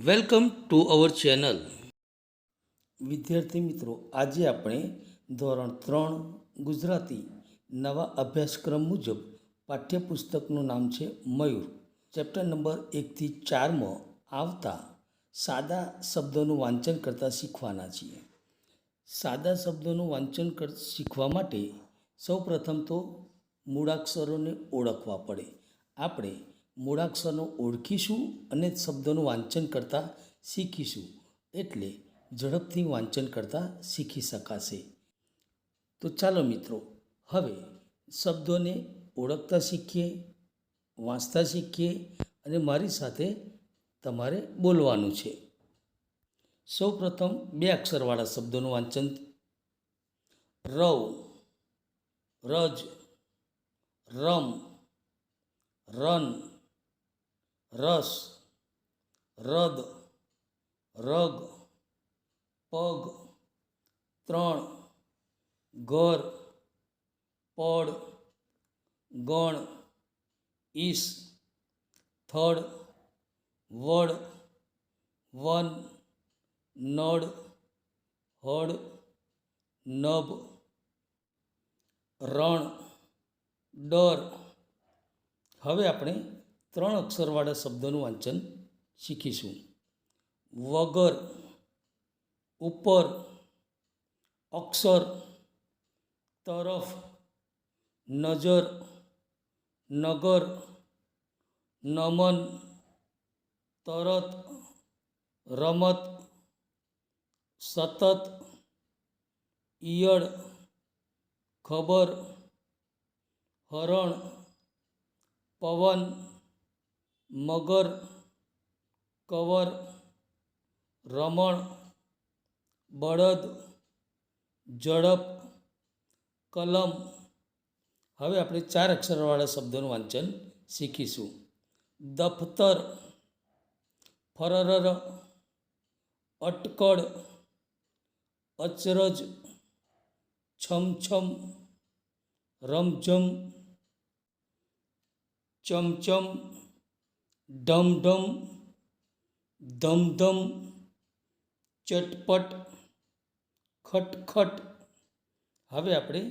Welcome to our channel. વિદ્યાર્થી મિત્રો, આજે આપણે ધોરણ 3 ગુજરાતી નવા અભ્યાસક્રમ મુજબ પાઠ્યપુસ્તકનું નામ છે મયુર. ચેપ્ટર નંબર 1થી 4માં આવતા સાદા શબ્દોનું વાંચન કરતાં શીખવાના છીએ. સાદા શબ્દોનું વાંચન શીખવા માટે સૌપ્રથમ તો મૂળાક્ષરોને ઓળખવા પડે. આપણે મૂળાક્ષરો ઓળખીશું અને શબ્દોનું વાંચન કરતાં શીખીશું, એટલે ઝડપથી વાંચન કરતાં શીખી શકાશે. તો ચાલો મિત્રો, હવે શબ્દોને ઓળખતા શીખીએ, વાંચતા શીખીએ અને મારી સાથે તમારે બોલવાનું છે. સૌપ્રથમ 2 અક્ષરવાળા શબ્દોનું વાંચન: રવ, રજ, રમ, રન, રસ, રદ, રગ, પગ, ત્રણ, ઘર, પડ, ગણ, ઈસ, થડ, વડ, વન, નડ, હડ, નભ, રણ, ડર. હવે આપણે 3 અક્ષરવાળા શબ્દોનું વાંચન શીખીશું: વગર, ઉપર, અક્ષર, તરફ, નજર, નગર, નમન, તરત, રમત, સતત, ઈયળ, ખબર, હરણ, પવન, મગર, કવર, રમણ, બળદ, ઝડપ, કલમ. હવે આપણે 4 અક્ષરવાળા શબ્દોનું વાંચન શીખીશું: દફતર, ફરરર, અટકળ, અચરજ, છમછમ, રમઝમ, ચમચમ, ઢમઢમ, ધમધમ, ચટપટ, ખટખટ. હવે આપણે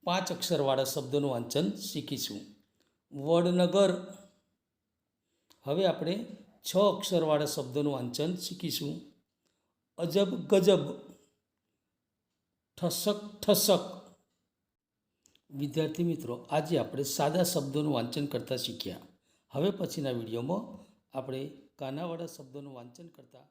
5 અક્ષરવાળા શબ્દોનું વાંચન શીખીશું: વડનગર. હવે આપણે 6 અક્ષરવાળા શબ્દોનું વાંચન શીખીશું: અજબ ગજબ, ઠસક ઠસક. વિદ્યાર્થી મિત્રો, આજે આપણે સાદા શબ્દોનું વાંચન કરતાં શીખ્યા. હવે પછીના વિડીયોમાં આપણે કાનાવાળા શબ્દોનું વાંચન કરતાં